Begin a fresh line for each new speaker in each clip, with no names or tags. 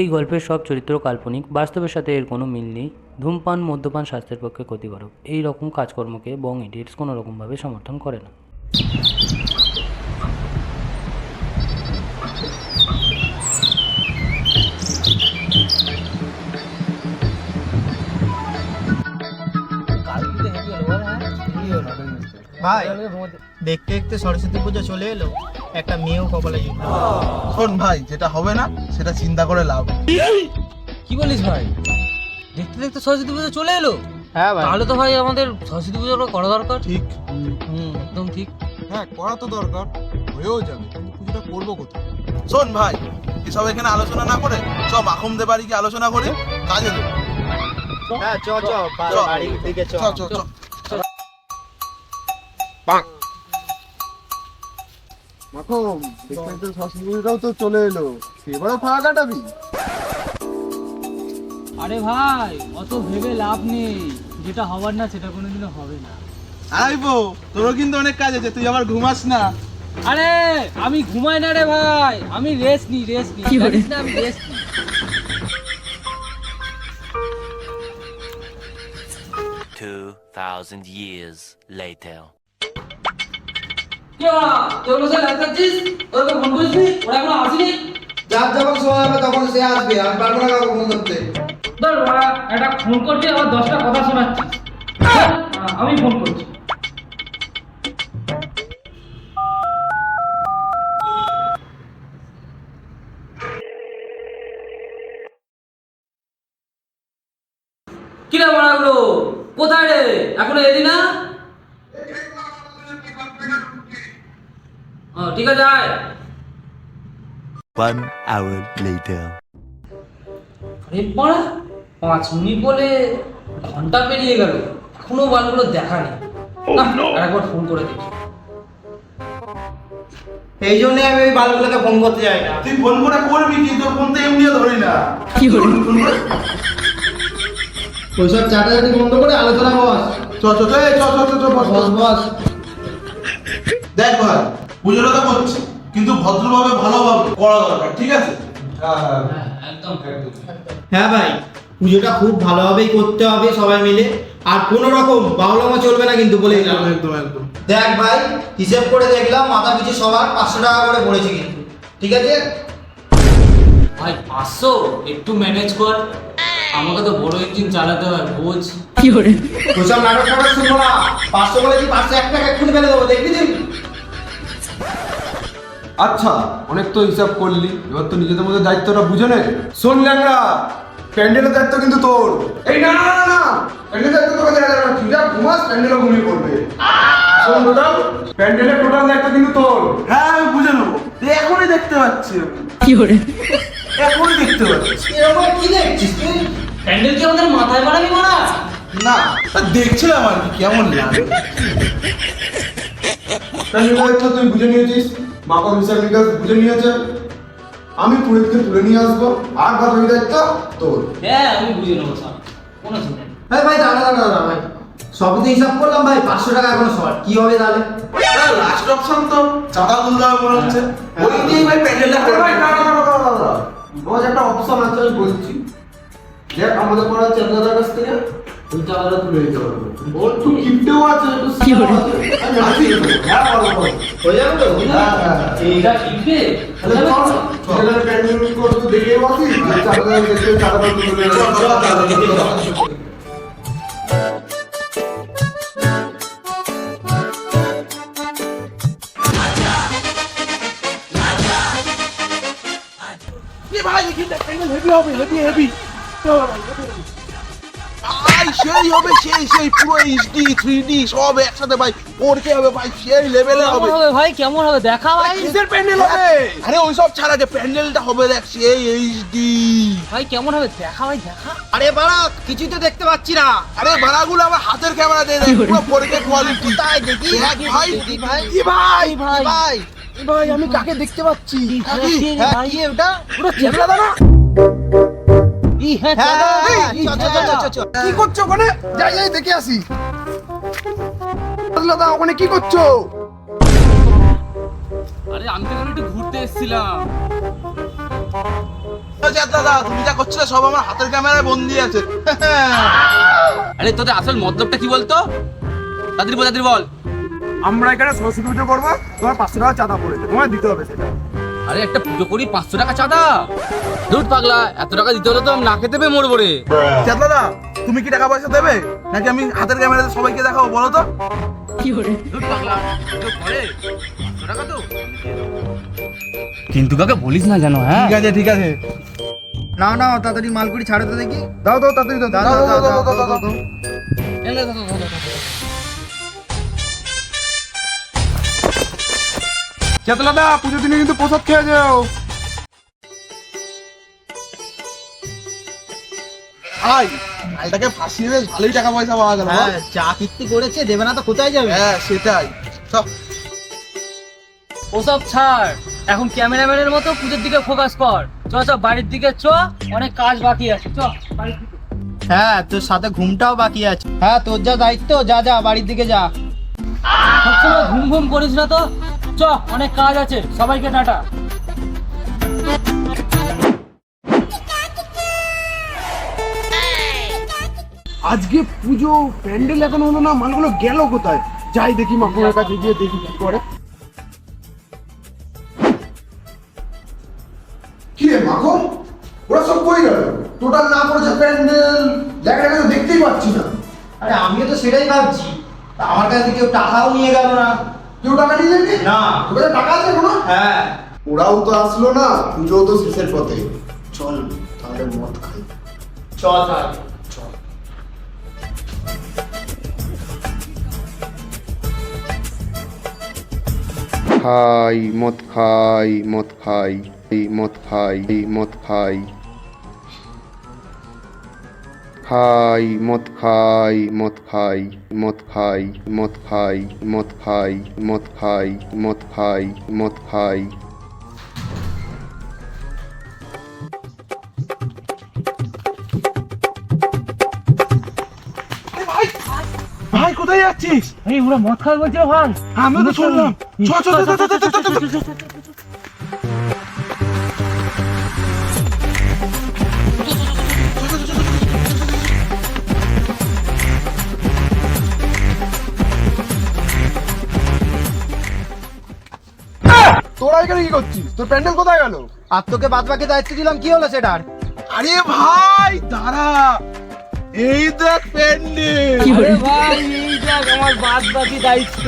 এই গল্পের সব চরিত্র কাল্পনিক, বাস্তবের সাথে এর কোনো মিল নেই। ধূমপান, মদ্যপান স্বাস্থ্যের পক্ষে ক্ষতিকারক। এই রকম কাজকর্মকে বং ইডিয়টস কোনো রকমভাবে সমর্থন করে না।
ভাই দেখতে দেখতে সরস্বতী পুজো চলে এলো, একটা মেয়েও কপালে জুটলো।
শোন ভাই, যেটা হবে না সেটা চিন্তা করে লাভ নেই।
কি বলিস ভাই? দেখতে দেখতে সরস্বতী পুজো চলে এলো।
হ্যাঁ ভাই,
তাহলে তো ভাই আমাদের সরস্বতী পুজোটা করা দরকার।
ঠিক।
একদম ঠিক।
হ্যাঁ, করা তো দরকার, হয়েও যাবে, কিন্তু পুজোটা করবো কোথায়? শোন ভাই, এসব এখানে আলোচনা না করে সব আখমদের বাড়ি গিয়ে আলোচনা করে কাজে দেবো।
হ্যাঁ চ চ
চ।
বাড়ির দিকে চ।
চ চ চ। মাখন, দেখবেন তো সরস্বতী পুজোটাও তো চলে এলো, এবারও ফাঁকা কাটাবি?
আরে ভাই, অত ভেবে লাভ নেই। যেটা হবার না সেটা কোনোদিনও হবে না।
আইবো, তোরও কিন্তু অনেক কাজ আছে, তুই আবার ঘুমাস না।
আরে আমি ঘুমাই না রে ভাই, আমি রেস্ট নি। জানিস না আমি রেস্ট নি।
2000 years later.
কি ওরা? তোর বসে লাগছিস? ওরা ফোন করিসনি? ওরা এখনো আসেনি?
যার যখন সময় হবে তখন সে আসবে, আমি পারবো না কাউকে ফোন করতে।
ধর ওরা একটা ফোন করছে, আবার 10টা কথা শোনাচ্ছিস। আমি ফোন করছি। কি রে মারাগুলো, কোথায় রে? এখনো এলি না? ঠিক আছে আয়।
1 hour later.
আরে বাড়া, 5 মিনিট বলে ঘন্টা পেরিয়ে গেল, এখনো বালগুলো দেখা নেই। আরেকবার ফোন করে দেখি।
এই জন্য আমি ওই বালগুলোকে ফোন করতে যাই না।
তুই ফোন করে করবি কি? তোর ফোন তো এমনিও ধরি না। কি হলো?
ওইসব চাটাচাটি বন্ধ করে আলোচনা বস।
চ চ চ, এই চ চ চ চ, বস
বস বস।
দেখ ভাই, পুজোটা তো করছি, কিন্তু ভদ্রভাবে ভালোভাবে করা দরকার, ঠিক আছে?
একদম
হ্যাঁ ভাই, পুজোটা খুব ভালোভাবেই করতে হবে সবাই মিলে, আর কোনো রকম বাউলামা চলবে না কিন্তু, বলে দিলাম।
একদম একদম।
দেখ ভাই, হিসেব করে দেখলাম মাথা পিছু সবার 500 টাকা করে পড়েছে কিন্তু, ঠিক আছে?
ভাই 500 একটু ম্যানেজ কর, আমাকে তো বড় ইঞ্জিন চালাতে হয়, বোঝ।
ওইসব নাটক টাটক শুনবো না। 500 বলে কি 501 টাকা এক্ষুনি ফেলে দেবো, দেখবি তুই?
আচ্ছা, অনেক তো হিসাব করলি, এবার তো নিজেদের মধ্যে দায়িত্বটা বুঝে নে। শোন ল্যাংড়া, প্যান্ডেলের দায়িত্ব কিন্তু তোর। এই না না না না, প্যান্ডেলের দায়িত্ব তোকে দেওয়া যাবে না। তুই যা ঘুমাস, প্যান্ডেলও ঘুমিয়ে পড়বে। শোন টোটাল, প্যান্ডেলের টোটাল দায়িত্ব কিন্তু তোর।
হ্যাঁ, আমি বুঝে নেবো। তুই এখনই দেখতে পাচ্ছি আমি। এখনই দেখতে পাচ্ছি।
এরকম কি দেখছিস তুই?
প্যান্ডেল কি আমাদের মাথায় বাড়াবি মারা?
না, দেখছিলাম আর কি, কেমন লাগে।
প্যান্ডেলের দায়িত্ব তুই বুঝে নিয়েছিস, মাকড় হিসাব নিকাশ বুঝে নিয়েছে। আমি পুরীকে তুলে নিয়ে আসবো, আর বাদ ওই দায়িত্ব তোর।
হ্যাঁ আমি বুঝে নেবো স্যার, কোনো চিন্তা নেই।
ভাই ভাই দাঁড়া দাঁড়া দাঁড়া ভাই, সবই তো হিসাব করলাম ভাই, 500 টাকা এখনো শর্ট, কি হবে তাহলে?
লাস্ট অপশন তো চাঁদা তুলতে হবে মনে হচ্ছে। ওই দিয়েই ভাই প্যান্ডেলটা
আরে ভাই,
করবে।
না না না না না না, রোজ একটা অপশন আছে, আমি বলছি। দেখ, আমাদের পড়া চাঁদাদার কাছ থেকে ওই চাঁদাটা তুলে নিতে পারবো। ওর তো কিপটেও আছে, একটু স্কিলও আছে। আমি আছি তো। হ্যাঁ, বলো বলো।
হয়ে যাবে তো?
হ্যাঁ হ্যাঁ হ্যাঁ।
এইটা কিনবে?
তাহলে চল, ছেলেদের প্যান্ডেল করে তো দেখে আসি, চাঁদাদার দেখতে চাঁদাটা তুলে নিয়ে
ভাই এখানটা প্যান্ডেল হেভি হবে, হেভি হেভি। ভাই সেই হবে, সেই পুরো এইচডি 3D সব একসাথে ভাই, 4K হবে ভাই, সেই লেভেলে হবে।
কেমন হবে ভাই, কেমন হবে দেখা ভাই?
কিসের প্যান্ডেল হবে? আরে ওইসব ছাড়া, যে প্যান্ডেলটা হবে দেখ, সেই এইচডি।
ভাই কেমন হবে দেখা ভাই, দেখা।
আরে বাড়া, কিছুই তো দেখতে পাচ্ছি না।
আরে ভাড়াগুলো আমার হাতের ক্যামেরা দিয়ে দেখ, পুরো 4K কোয়ালিটি।
তাই দেখি
দেখ ভাই,
দেখি ভাই।
কি ভাই,
ভাই
ভাই ভাই, আমি কাকে দেখতে পাচ্ছি?
হ্যাঁ, কি ওটা?
পুরো ক্যামেরা দাও না।
হ্যাঁ, চ, চ, চ, চ, চ, চ।
কি করছো ওখানে? যাই যাই দেখে আসি। দাদা ওখানে কি করছো?
আরে আমি তো এখানে একটু ঘুরতে এসেছিলাম।
দাদা তুমি যা করছো সব আমার হাতের ক্যামেরায় বন্দি আছে।
আরে তোদের আসল মতলবটা কি বলতো? তাড়াতাড়ি বল।
আমরা এখানে সরস্বতী পুজো করবো, তোমার 500 টাকা চাঁদা পড়েছে, তোমায় দিতে হবে সেটা।
আরে একটা পুজো করি 500 টাকা চাঁদা? ধুর পাগলা, এত টাকা দিতে হলে তো আমি না খেতে পেয়ে মরবো রে।
দাদা তুমি কি টাকা পয়সা দেবে নাকি আমি হাতের ক্যামেরাতে সবাইকে দেখাবো বলো তো?
ধুর পাগলা, পুজো করে 500 টাকা তো কিন্তু কাকে বলিস না জানো? হ্যাঁ
ঠিক আছে
না না তাড়াতাড়ি মালকুড়ি ছাড়ো তো দেখি।
দাও তাড়াতাড়ি দাও। চেতলাদা, পুজোর দিনে কিন্তু প্রসাদ খেয়ে যাও।
ভাই মালটাকে ফাঁসিয়ে বেশ ভালোই টাকা পয়সা পাওয়া গেল।
হ্যাঁ চা কীর্তি করেছে, দেবে না তো কোথায় যাবে?
হ্যাঁ সেটাই। সব
ওসব ছাড়, এখন ক্যামেরাম্যানের মতো পুজোর দিকে ফোকাস কর। চ বাড়ির দিকে চ, অনেক কাজ বাকি আছে। চ বাড়ির দিকে।
হ্যাঁ তোর সাথে ঘুমটাও বাকি আছে। হ্যাঁ তোর যা দায়িত্ব, যা যা বাড়ির দিকে যা।
সবসময় ঘুম ঘুম করিস না তো। চ, অনেক কাজ আছে। সবাইকে টাটা।
আজকে পুজো প্যান্ডেল এখন হলো না, মালগুলো গেল কোথায়? যাই দেখি মাকুমের কাছে গিয়ে দেখি কি করে। কি রে মাকুম, ওরা সব কই গেল? টোটাল না পড়েছে প্যান্ডেল, জায়গাটাকে তো দেখতেই পাচ্ছি না।
আরে আমিও তো সেটাই ভাবছি, তা আমার কাছে কেউ টাকাও নিয়ে গেল না।
কেউ টাকা নিয়ে যাবি
না।
তোর কাছে টাকা আছে কোনো?
হ্যাঁ
ওরাও তো আসলো না, পুজোও তো শেষের পথে। চল তাহলে মদ খাই।
চল তাহলে চল।
খাই মদ খাই মদ খাই মদ খাই মদ খাই খাই মদ খাই মদ খাই মদ খাই মদ খাই মদ খাই মদ খাই মদ খাই মদ খাই
ভাই কোথায় যাচ্ছিস?
এই ওরা মদ খাবে বলছে ভাই।
আমিও তো শুনলাম। চ চ চ চ চ চ চ।
তোরা এখানে কি করছিস? তোর প্যান্ডেল কোথায় গেল?
আর তোকে বাদ বাকি দায়িত্ব দিলাম, কি হলো সেটার?
আরে ভাই দাঁড়া, এই দেখ প্যান্ডেল।
আরে ভাই, এই দেখ আমার বাদ বাকি দায়িত্ব।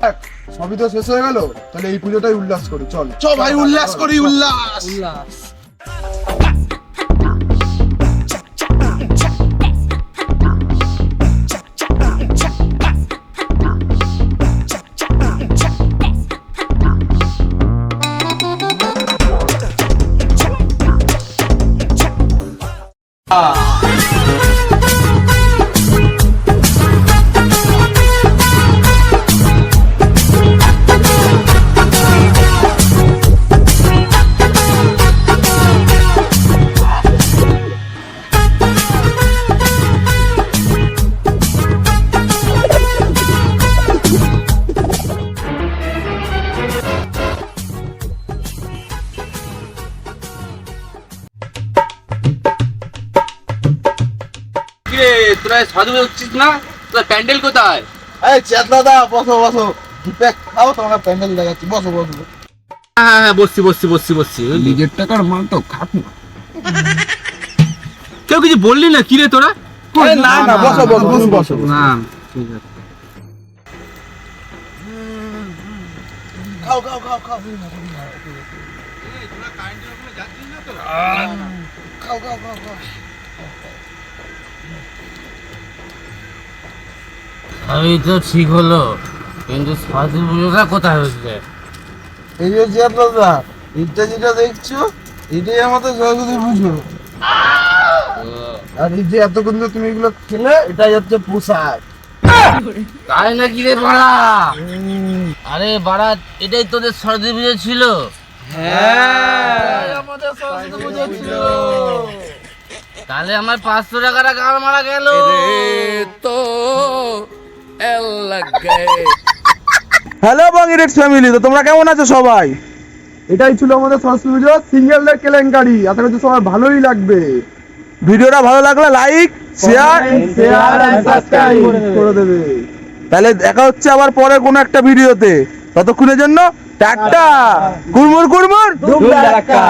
দেখ, সবই তো শেষ হয়ে গেল, তাহলে এই পুজোটাই উল্লাস করি। চল
চ ভাই উল্লাস করি, উল্লাস।
উল্লাস।
কিরে তোরা সাধু হচ্ছিস না? তোর প্যান্ডেল কোথায়?
এই চেতলাদা বসো বসো, প্যাক খাও, তোমার প্যান্ডেল দেখাচ্ছি। বসো বসো।
হ্যাঁ বসছি।
নিজের টাকার মাল তো খাট না।
কেউ কিছু বললি না? কিরে তোরা?
না না বসো বসো বসো বসো।
না ঠিক আছে।
খাও খাও খাও খাও। খাও খাও খাও খাও।
আমি তো ঠিক হলো, কিন্তু সাধু পুজোটা কোথায় হচ্ছে?
এই যে চেতলাদা, এটা যেটা দেখছো এটাই আমাদের সরস্বতী পুজো। আর এই যে এতক্ষণ ধরে তুমি এগুলো খেলে, এটাই হচ্ছে প্রসাদ।
তাই নাকি রে বাড়া? আরে বাড়া, এটাই তোদের সরস্বতী পুজো ছিল?
হ্যাঁ আমাদের সরস্বতী পুজো ছিল।
তাহলে আমার 500 টাকাটা গান মারা গেল তো।
হ্যালো বঙ্গিরেট ফ্যামিলি, তো তোমরা কেমন আছো সবাই?
এটাই ছিল আমাদের সরস্বতী পুজো সিঙ্গেলদের কেলেঙ্কারি। আশা করছি সবার ভালোই লাগবে। ভিডিওটা ভালো লাগলে লাইক শেয়ার এন্ড সাবস্ক্রাইব করে দেবে। তাহলে দেখা হচ্ছে আবার পরে কোনো একটা ভিডিওতে। ততক্ষণের জন্য টাটা, কুড়মুড় কুড়মুড় ধুম ধাড়াক্কা।